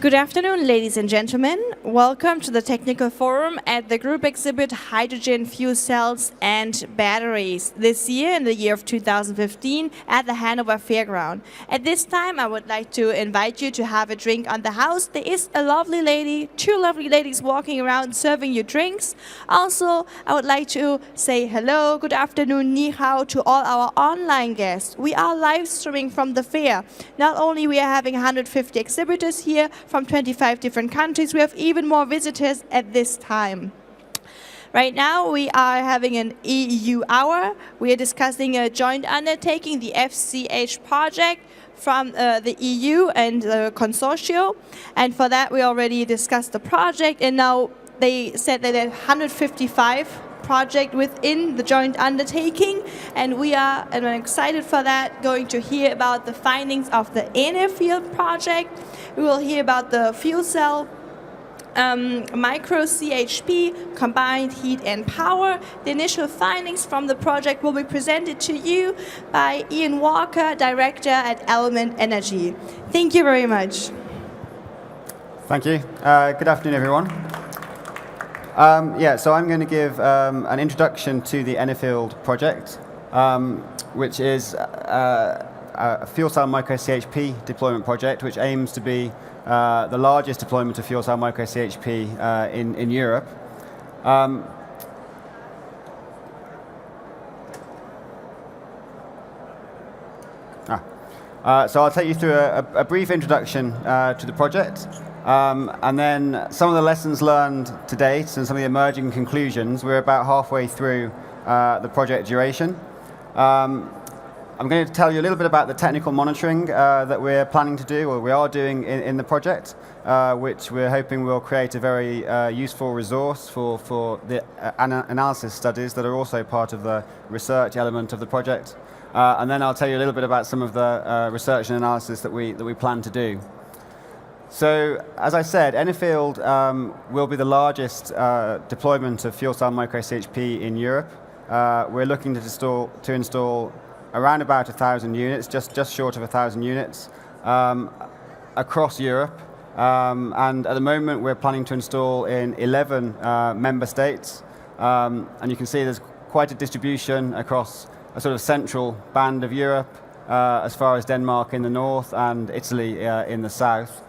Good afternoon, ladies and gentlemen. Welcome to the technical forum at the group exhibit Hydrogen Fuel Cells and Batteries this year, in the year of 2015, at the Hanover Fairground. At this time, I would like to invite you to have a drink on the house. There is a lovely lady, two lovely ladies walking around serving you drinks. Also, I would like to say hello, good afternoon, ni hao to all our online guests. We are live streaming from the fair. Not only we are having 150 exhibitors here from 25 different countries, we have even more visitors at this time. Right now we are having an EU hour. We are discussing a joint undertaking, the FCH project from the EU and the consortium. And for that we already discussed the project, and now they said that there are 155 project within the joint undertaking, and we are, and I'm excited for that, going to hear about the findings of the Enerfield project. We will hear about the fuel cell micro CHP, combined heat and power. The initial findings from the project will be presented to you by Ian Walker, Director at Element Energy. Thank you very much. Thank you. Good afternoon, everyone. So I'm going to give an introduction to the Enerfield project, which is a fuel cell micro CHP deployment project, which aims to be the largest deployment of fuel cell micro CHP in Europe. So I'll take you through a brief introduction to the project. And then some of the lessons learned to date and some of the emerging conclusions. We're about halfway through the project duration. I'm going to tell you a little bit about the technical monitoring that we're planning to do, or we are doing in the project, which we're hoping will create a very useful resource for the analysis studies that are also part of the research element of the project. And then I'll tell you a little bit about some of the research and analysis that we plan to do. So, as I said, Enerfield will be the largest deployment of fuel cell micro CHP in Europe. We're looking to install around about 1,000 units, just short of 1,000 units, across Europe. And at the moment, we're planning to install in 11 member states. And you can see there's quite a distribution across a sort of central band of Europe, as far as Denmark in the north and Italy in the south.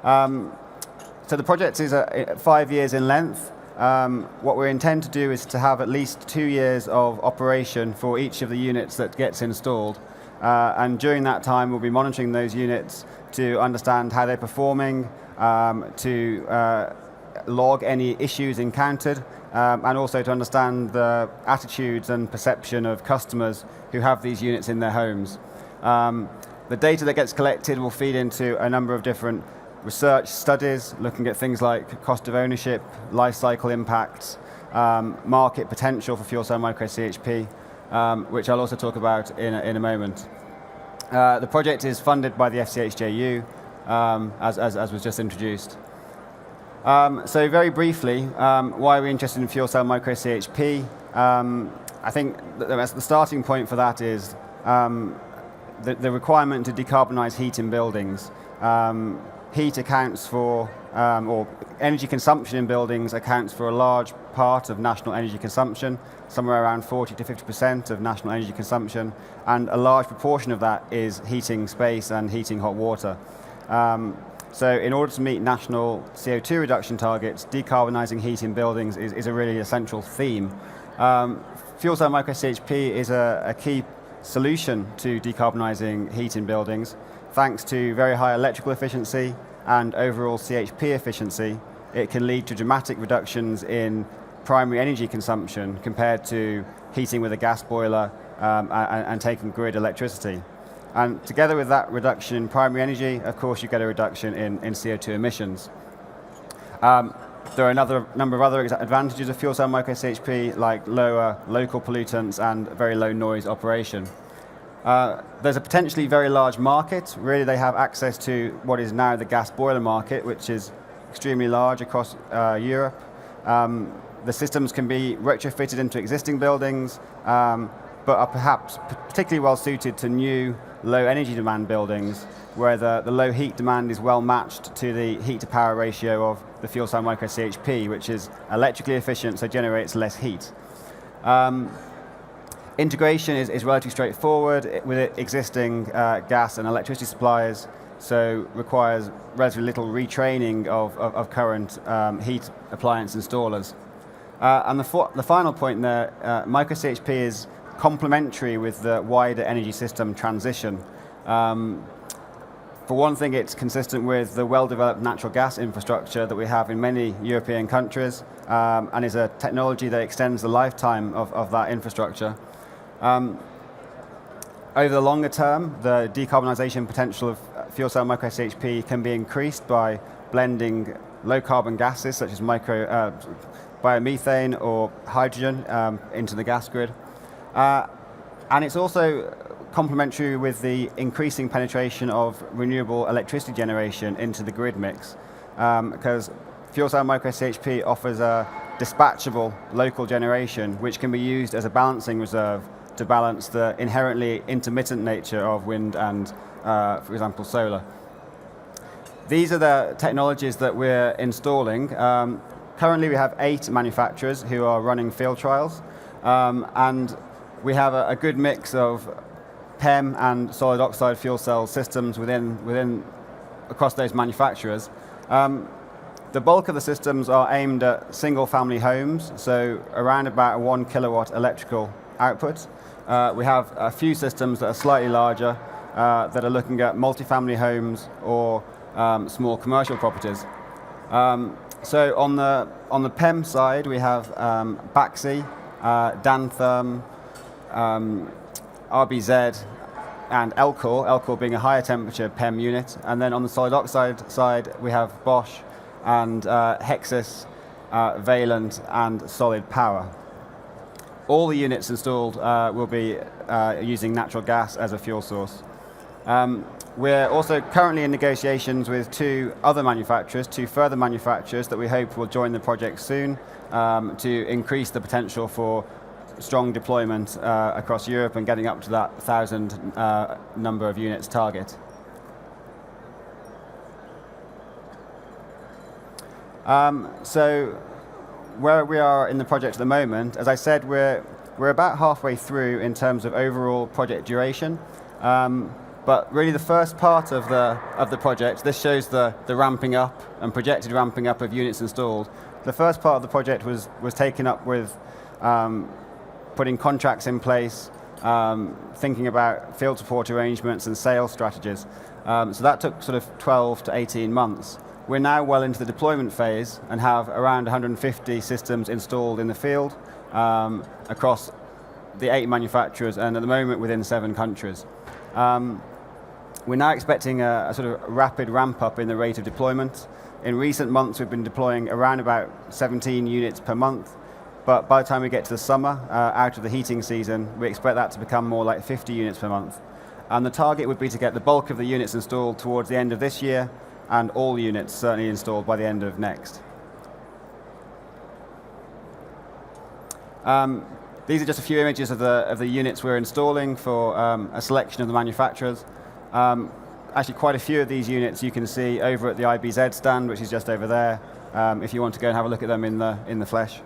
So the project is 5 years in length. What we intend to do is to have at least 2 years of operation for each of the units that gets installed. And during that time, we'll be monitoring those units to understand how they're performing, to log any issues encountered, and also to understand the attitudes and perception of customers who have these units in their homes. The data that gets collected will feed into a number of different research studies, looking at things like cost of ownership, life cycle impacts, market potential for fuel cell micro CHP, which I'll also talk about in a moment. The project is funded by the FCHJU, as was just introduced. So very briefly, why are we interested in fuel cell micro CHP? I think the starting point for that is the requirement to decarbonize heat in buildings. Heat accounts for, or energy consumption in buildings accounts for a large part of national energy consumption, somewhere around 40 to 50% of national energy consumption, and a large proportion of that is heating space and heating hot water. So in order to meet national CO2 reduction targets, decarbonizing heat in buildings is a really essential theme. Fuel cell micro CHP is a key solution to decarbonizing heat in buildings. Thanks to very high electrical efficiency and overall CHP efficiency, it can lead to dramatic reductions in primary energy consumption compared to heating with a gas boiler and taking grid electricity. And together with that reduction in primary energy, of course, you get a reduction in CO2 emissions. There are another number of other advantages of fuel cell micro CHP, like lower local pollutants and very low noise operation. There's a potentially very large market. Really, they have access to what is now the gas boiler market, which is extremely large across Europe. The systems can be retrofitted into existing buildings, but are perhaps particularly well suited to new, low energy demand buildings, where the low heat demand is well matched to the heat to power ratio of the fuel cell micro CHP, which is electrically efficient, so generates less heat. Integration is relatively straightforward with existing gas and electricity suppliers, so requires relatively little retraining of current heat appliance installers. And the final point there, micro CHP is complementary with the wider energy system transition. For one thing, it's consistent with the well-developed natural gas infrastructure that we have in many European countries, and is a technology that extends the lifetime of that infrastructure. Over the longer term, the decarbonisation potential of fuel cell micro CHP can be increased by blending low carbon gases such as biomethane or hydrogen into the gas grid. And it's also complementary with the increasing penetration of renewable electricity generation into the grid mix, because fuel cell micro CHP offers a dispatchable local generation which can be used as a balancing reserve to balance the inherently intermittent nature of wind and, for example, solar. These are the technologies that we're installing. Currently we have 8 manufacturers who are running field trials, and we have a good mix of PEM and solid oxide fuel cell systems across those manufacturers. The bulk of the systems are aimed at single family homes, so around about a 1 kilowatt electrical output. We have a few systems that are slightly larger that are looking at multifamily homes or small commercial properties. So on the PEM side, we have Baxi, Dantherm, RBZ, and Elcor being a higher temperature PEM unit. And then on the solid oxide side, we have Bosch and Hexis, Valent, and Solid Power. All the units installed will be using natural gas as a fuel source. We're also currently in negotiations with 2 further manufacturers that we hope will join the project soon to increase the potential for strong deployment across Europe and getting up to that 1,000 number of units target. So where we are in the project at the moment, as I said, we're about halfway through in terms of overall project duration. But really the first part of the project, this shows the ramping up and projected ramping up of units installed. The first part of the project was taken up with putting contracts in place, thinking about field support arrangements and sales strategies. So that took sort of 12 to 18 months. We're now well into the deployment phase and have around 150 systems installed in the field across the 8 manufacturers, and at the moment within 7 countries. We're now expecting a sort of rapid ramp up in the rate of deployment. In recent months we've been deploying around about 17 units per month, but by the time we get to the summer, out of the heating season, we expect that to become more like 50 units per month. And the target would be to get the bulk of the units installed towards the end of this year, and all units certainly installed by the end of next. These are just a few images of the units we're installing for a selection of the manufacturers. Actually, quite a few of these units you can see over at the IBZ stand, which is just over there, if you want to go and have a look at them in the flesh.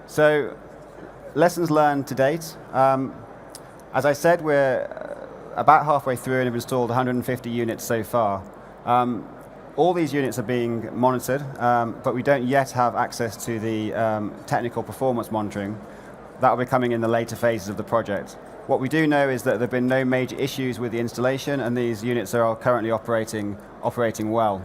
So, lessons learned to date. As I said, we're about halfway through and have installed 150 units so far. All these units are being monitored, but we don't yet have access to the technical performance monitoring. That will be coming in the later phases of the project. What we do know is that there have been no major issues with the installation, and these units are currently operating well.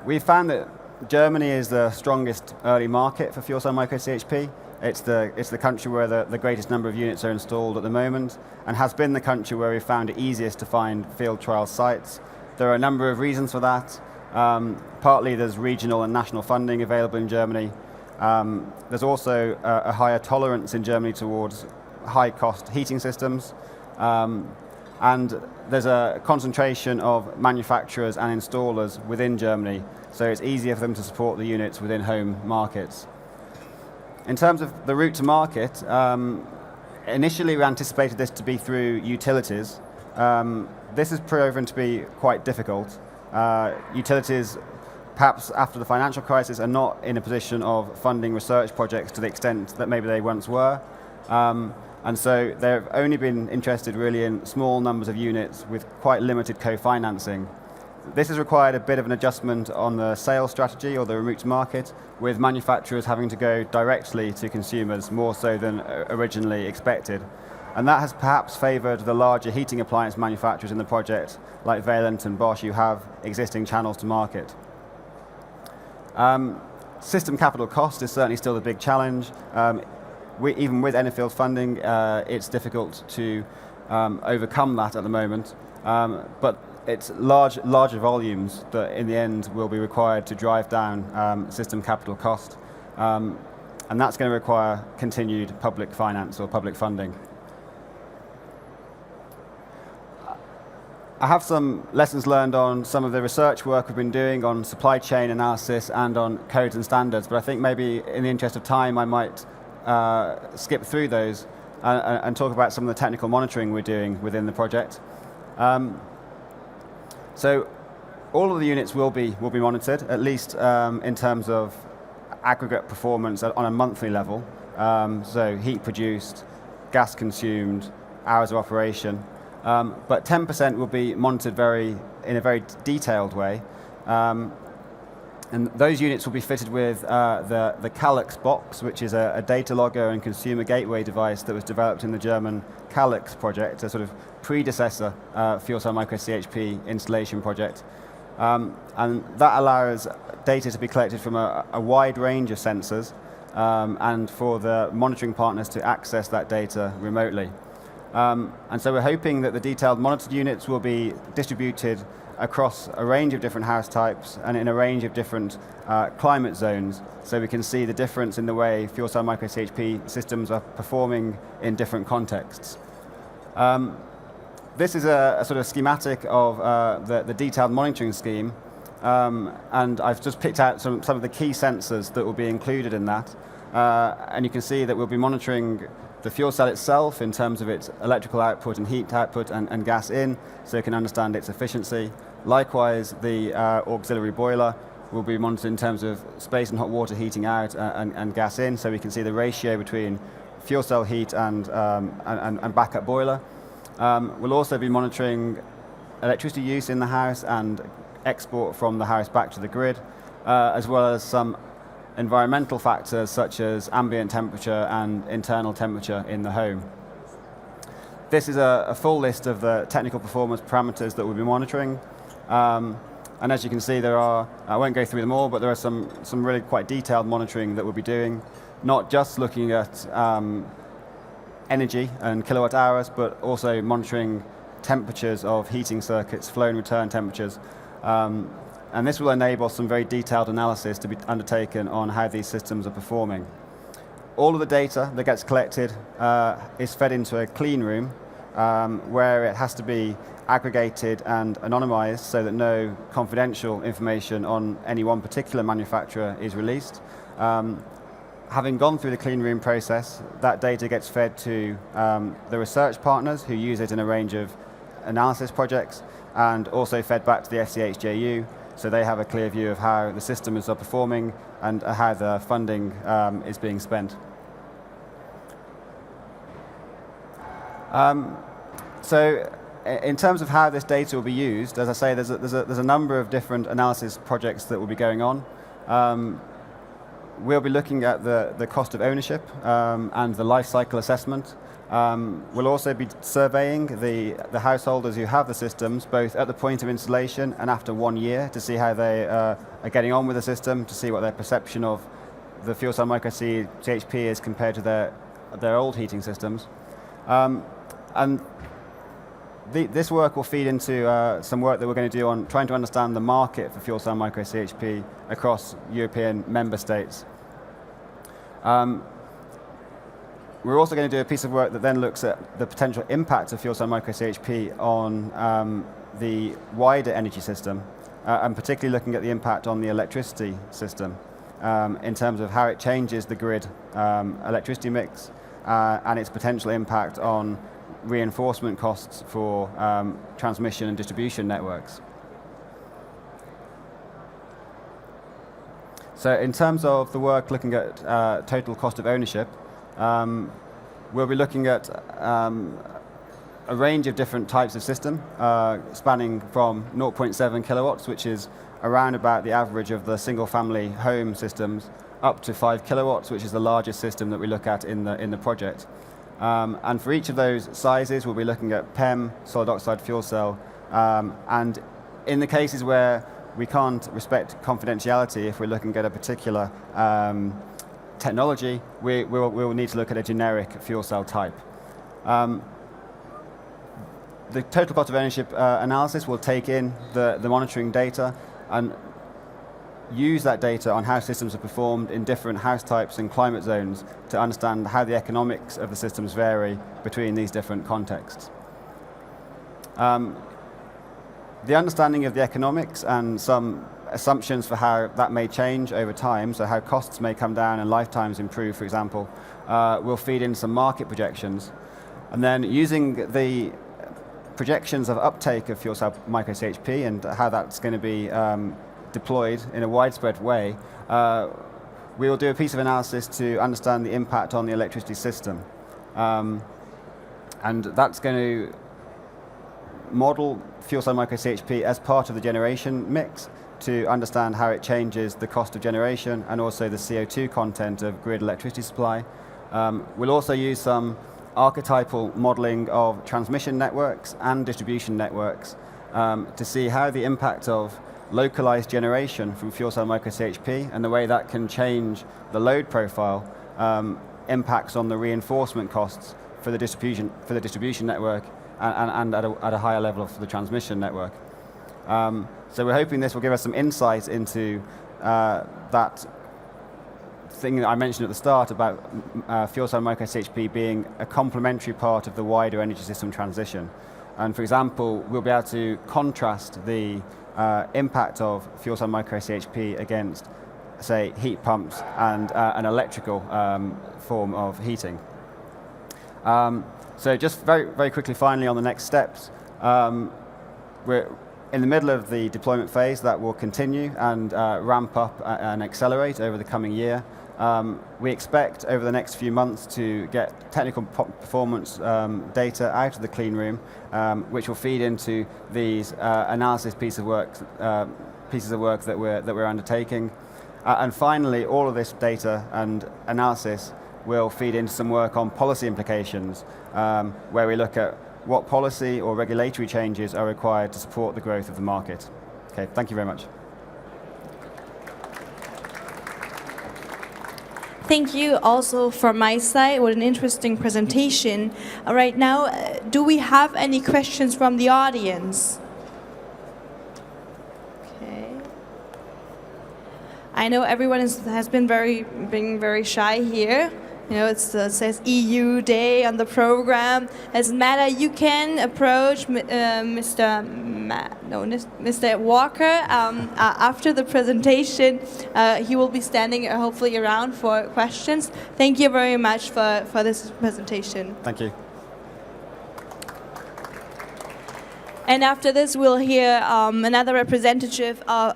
We've found that Germany is the strongest early market for fuel cell micro CHP. It's the country where the greatest number of units are installed at the moment, and has been the country where we've found it easiest to find field trial sites. There are a number of reasons for that. Partly there's regional and national funding available in Germany. There's also a higher tolerance in Germany towards high-cost heating systems. And there's a concentration of manufacturers and installers within Germany, so it's easier for them to support the units within home markets. In terms of the route to market, initially, we anticipated this to be through utilities. This has proven to be quite difficult. Utilities, perhaps after the financial crisis, are not in a position of funding research projects to the extent that maybe they once were. And so they've only been interested really in small numbers of units with quite limited co-financing. This has required a bit of an adjustment on the sales strategy or the route to market, with manufacturers having to go directly to consumers more so than originally expected. And that has perhaps favoured the larger heating appliance manufacturers in the project, like Valent and Bosch, who have existing channels to market. System capital cost is certainly still the big challenge. Even with Enfield funding, it's difficult to overcome that at the moment. But it's larger volumes that in the end will be required to drive down system capital cost. And that's going to require continued public finance or public funding. I have some lessons learned on some of the research work we've been doing on supply chain analysis and on codes and standards, but I think maybe in the interest of time I might skip through those and talk about some of the technical monitoring we're doing within the project. So all of the units will be monitored, at least in terms of aggregate performance on a monthly level. So heat produced, gas consumed, hours of operation. But 10% will be monitored in a very detailed way. And those units will be fitted with the Calix box, which is a data logger and consumer gateway device that was developed in the German Calix project, a sort of predecessor fuel cell micro CHP installation project. And that allows data to be collected from a wide range of sensors and for the monitoring partners to access that data remotely. And so we're hoping that the detailed monitored units will be distributed across a range of different house types and in a range of different climate zones, so we can see the difference in the way fuel cell micro CHP systems are performing in different contexts. This is a sort of schematic of the detailed monitoring scheme, and I've just picked out some of the key sensors that will be included in that. And you can see that we'll be monitoring the fuel cell itself in terms of its electrical output and heat output and gas in, so you can understand its efficiency. Likewise, the auxiliary boiler will be monitored in terms of space and hot water heating out and gas in, so we can see the ratio between fuel cell heat and backup boiler. We'll also be monitoring electricity use in the house and export from the house back to the grid, as well as some environmental factors such as ambient temperature and internal temperature in the home. This is a full list of the technical performance parameters that we'll be monitoring. And as you can see, there are, I won't go through them all, but there are some really quite detailed monitoring that we'll be doing, not just looking at energy and kilowatt hours, but also monitoring temperatures of heating circuits, flow and return temperatures. And this will enable some very detailed analysis to be undertaken on how these systems are performing. All of the data that gets collected is fed into a clean room where it has to be aggregated and anonymized so that no confidential information on any one particular manufacturer is released. Having gone through the clean room process, that data gets fed to the research partners who use it in a range of analysis projects, and also fed back to the FCHJU, so they have a clear view of how the systems are performing and how the funding is being spent. So in terms of how this data will be used, as I say, there's a number of different analysis projects that will be going on. We'll be looking at the cost of ownership and the life cycle assessment. We'll also be surveying the householders who have the systems, both at the point of installation and after 1 year, to see how they are getting on with the system, to see what their perception of the fuel cell micro CHP is compared to their old heating systems. And this work will feed into some work that we're going to do on trying to understand the market for fuel cell micro CHP across European member states. We're also going to do a piece of work that then looks at the potential impact of fuel cell micro CHP on the wider energy system, and particularly looking at the impact on the electricity system in terms of how it changes the grid electricity mix, and its potential impact on reinforcement costs for transmission and distribution networks. So in terms of the work looking at total cost of ownership, we'll be looking at a range of different types of system, spanning from 0.7 kilowatts, which is around about the average of the single-family home systems, up to 5 kilowatts, which is the largest system that we look at in the project. And for each of those sizes, we'll be looking at PEM, solid oxide fuel cell, and in the cases where we can't respect confidentiality, if we're looking at a particular technology, we'll need to look at a generic fuel cell type. The total cost of ownership analysis will take in the monitoring data and use that data on how systems are performed in different house types and climate zones to understand how the economics of the systems vary between these different contexts. The understanding of the economics and some assumptions for how that may change over time, so how costs may come down and lifetimes improve, for example, will feed in some market projections. And then using the projections of uptake of fuel cell micro CHP and how that's going to be deployed in a widespread way, we will do a piece of analysis to understand the impact on the electricity system. And that's going to model fuel cell micro CHP as part of the generation mix to understand how it changes the cost of generation and also the CO2 content of grid electricity supply. We'll also use some archetypal modeling of transmission networks and distribution networks to see how the impact of localized generation from fuel cell micro CHP and the way that can change the load profile impacts on the reinforcement costs for the distribution network and at a higher level for the transmission network. So we're hoping this will give us some insight into that thing that I mentioned at the start about fuel cell micro CHP being a complementary part of the wider energy system transition. And for example, we'll be able to contrast the impact of fuel cell micro CHP against, say, heat pumps and an electrical form of heating. So just very quickly, finally, on the next steps, we're in the middle of the deployment phase that will continue and ramp up and accelerate over the coming year. We expect over the next few months to get technical performance data out of the clean room, which will feed into these analysis pieces of work that we're undertaking. And finally, all of this data and analysis will feed into some work on policy implications, where we look at what policy or regulatory changes are required to support the growth of the market. Okay, thank you very much. Thank you also from my side. What an interesting presentation. Right now, do we have any questions from the audience? Okay. I know everyone has been very shy here. You know, it says EU Day on the program. Doesn't matter. You can approach Mr. Walker after the presentation. He will be standing hopefully around for questions. Thank you very much for this presentation. Thank you. And after this, we'll hear another representative of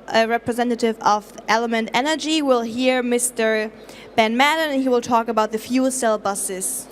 Element Energy. We'll hear Mr. Ben Madden, and he will talk about the fuel cell buses.